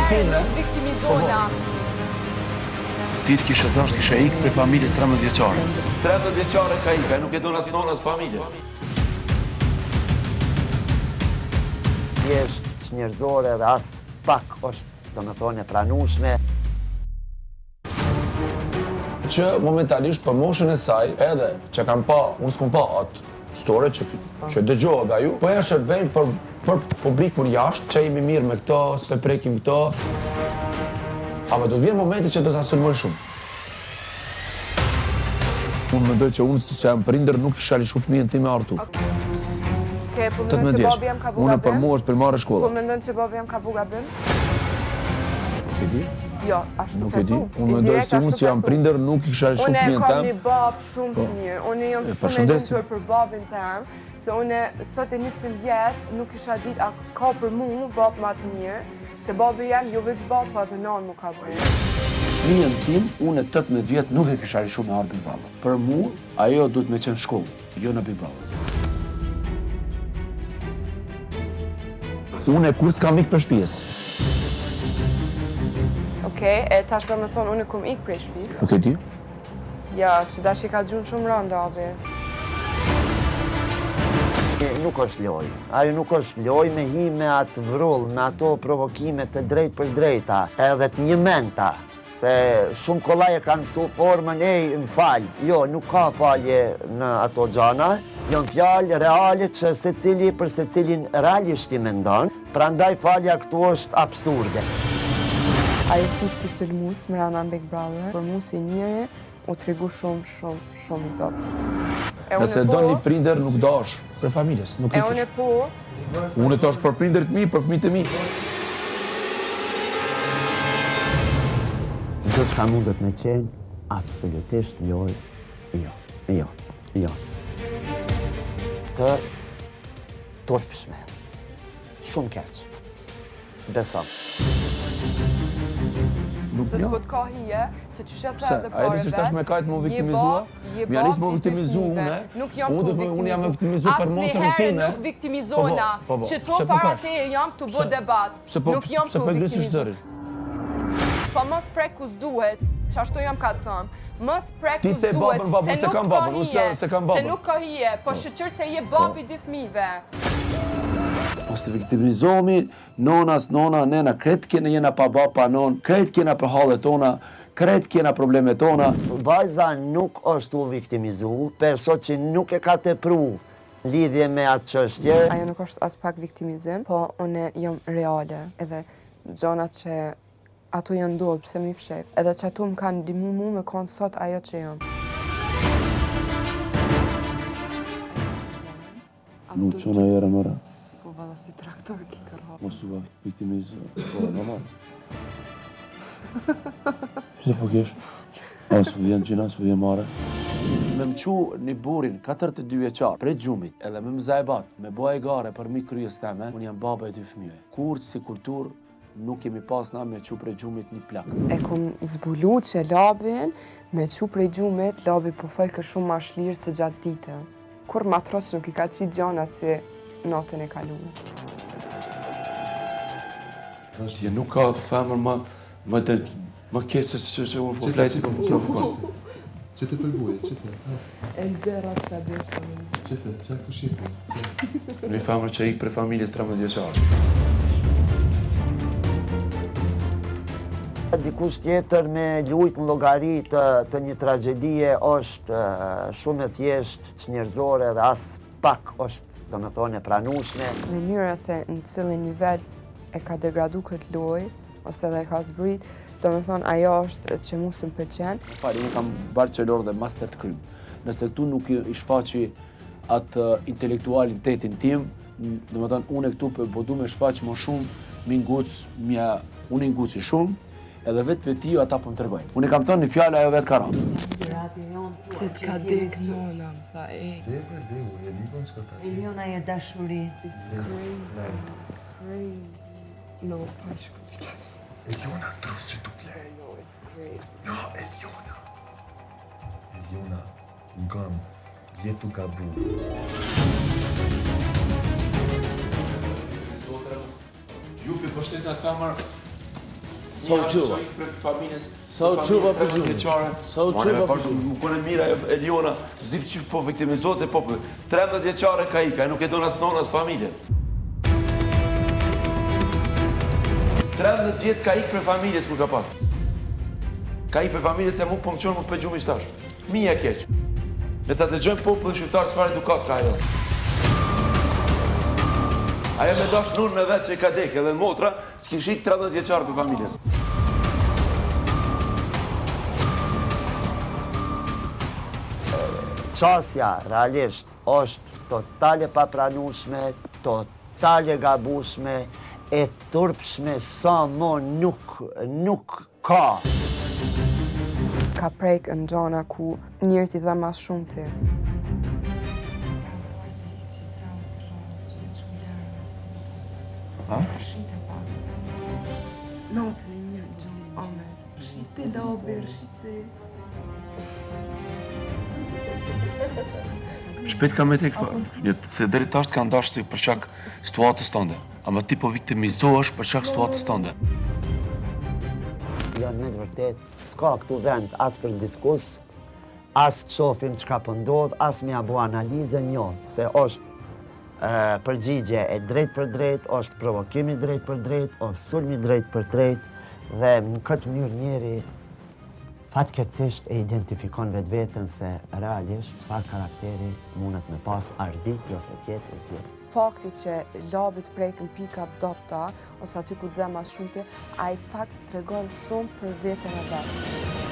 Shqipin, viktimizona. Ti të kishe dash, kishe ikë për familjes 13 vjeqare. 13 vjeqare ka ikë, nuk e do as nona as familje. Thjesht çnjerëzore dhe as pak është, domethënë, e pranueshme. Që momentalisht për moshën e saj, edhe që kam pa, unë s'kom pa atë store që dëgjoha nga ju, po ja shërbejnë për publikun jashtë, që jemi mirë me këto, s'pe prekim këto. Ama do të vjen momenti që do ta sulmoj shumë. Unë mendoj që unë që jam prindër nuk isha lishu fëmijën tim me artu. Ke, po mendon që babi jam ka bu Unë gabim? për mua është primare shkolla. Po mendon që babi jam ka bu gabim? Nuk e di. Jo, ashtu Nuk ke e di. thu. Unë mendoj se unë që jam prindër nuk isha lishu Unë fëmijën kam tim. një bab shumë të mirë. Unë jam shumë e lumtur për babin tim, se unë sot e 100 vjet nuk isha ditë a ka për mua bab më të mirë, se babi jam jo veç bab, po edhe nanë mu ka bërë. Fëmijën tim, unë e 18 vjet nuk e kisha lishu me ardhë Big Brother. Për mua, ajo duhet me qenë shkollë, jo në Big Brother. Unë e kur s'kam ikë për shtëpisë. Okej, e tash për me thonë unë kum ikë prej shtëpisë. Nuk e di. Ja, që dash i ka gjunë shumë rënda, abi. Nuk është lojë. Ajo nuk është lojë me hi me atë vrull, me ato provokime të drejt për drejta, edhe të një menta. Se shumë kollaje kanë mësu formën, më falj. Jo, nuk ka falje në ato gjana. Janë fjalë reale që secili për secilin realisht i mendon. Prandaj falja këtu është absurde. Ajo fut si sulmus më rana në Big Brother, për mu si njëri, u tregu shumë i top. Nëse do një prindër nuk dash për familjes, nuk E i unë kish. po, Unë dash për prindërit mi, për fëmijët e mi. Gjë çka mundet me qenë, absolutisht lojë, jo. Të turpshme. Shumë keq. Besoj. Nuk se jo. s'po t'ka hije, se që shetë Pse? dhe A e nisë tash me kajtë më viktimizua? Mja nisë më viktimizu une. Nuk jam të viktimizua. Unë jam me viktimizu për motërën time. Nuk viktimizona. Që to para te jam të bë debat. Nuk jam të viktimizona. Po mos preku s'duhet, që ashtu jam ka të thëmë. Mos preku s'duhet, Ti the babën, babën, se kam babën, se kam babën. Se nuk ka hije, po shëqër se je babi dy fëmijëve. Mos të viktimizohemi, nonas, nona, nena, kretë kene jena pa bab, pa non, kretë kena për hallet tona, kretë kena problemet tona. Vajza nuk është u viktimizu, perso që nuk e ka tepru lidhje me atë çështje. Ajo nuk është as pak viktimizim, po unë jam reale, edhe gjonat që ato janë ndodhë, pse mi fshef, edhe që ato më kanë ndihmu mu me konë sot ajo që jam. Nuk qëna jere mëra. Po valla si traktor ki kërha. Mos u viktimizu. Po, normal. Pse po kesh? A s'u vjen gjina, s'u vjen mare. Me më qu një burin 42 vjeqar, prej gjumit, edhe me më zajbat, me bëj gare për mi kryes teme, unë jam baba e dy fëmijëve. Kur si kultur nuk kemi pas na me qu prej gjumit një plak. E kum zbulu që labin, me qu prej gjumit, labi po folke shumë ma shlirë se gjatë ditës. Kur matros nuk i ka qitë gjanat si natën e kaluar. Je nuk ka femër më kesë se që unë po flejtë. Që të përbuje, që të? E nëzera që ta beshë. Që të, që të shqipe? Një femër që ikë për familjes 13 vjeqare. Dikush tjetër me lujt në llogari të një tragedie është shumë e thjeshtë, çnjerëzore dhe as pak është, domethënë, e pranueshme. Mënyra se në cilin nivel e ka degradu këtë lojë, ose dhe e ka zbrit, domethënë ajo është që mu së më pëlqen. Pari, unë kam bachelor dhe master të krym. Nëse tu nuk i shfaqi atë intelektualin tetin tim, dhe më thënë, unë e këtu për bodu me shfaqi më shumë, unë i nguci shumë, edhe vetë vetio ata po më tregojnë. Unë i kam thënë një fjallë ajo vetë ka rëndë. Se t'ka dek nona, më tha, Degë, e nikon s'ka ka. Eliona e dashuri. It's crazy. No, pa shku qëta. Eliona, trus që tu ple. No, it's crazy. No, Eliona. Eliona, ngam, jetu ka bu. Gjupi po shtet nga kamar, Sa u quva? Sa u quva për gjumë? Sa u quva për gjumë? Më kone mira Eliona, s'di që po viktimizohet e popull. 13 vjeçare ka ika, nuk e do as nona as familje. 13 vjet ka ik për familje s'ku ka pas. Ka ik për familje se mu po më qonë më për gjumë i shtash. Mija keq. Ne ta dëgjojmë popull shqiptar çfarë edukat ka ajo. Ajo me dash nur me vetë që i ka dek, edhe motra, s'ki shik 13 vjeçar për familjes. Qasja, realisht, është totale papranueshme, totale gabueshme, e turpshme sa mo nuk ka. Ka prejkë në gjona ku njërë t'i dhe mas shumë ti. Ha? Natën e një gjumë, Amer. Shite, dober, shite. Shpejt ka me tek, se deri tash ka ndash si për shkak situatës tënde. Ama ti po viktimizohesh për shkak situatës tënde. Janë me të vërtet, s'ka këtu vend as për diskus, as të shofim çka po ndodh, as me abu analizën, jo, se është përgjigje e drejt për drejt, është provokimi drejt për drejt, është sulmi drejt për drejt, dhe në këtë mënyrë njeri fatkeqësisht e identifikon vetveten se realisht çfarë karakteri mundet me pas ardit ose tjetër. Fakti që labit prejkën pika dopta, ose aty ku dhe mas shumë ti, a i fakt tregon shumë për veten e vetë.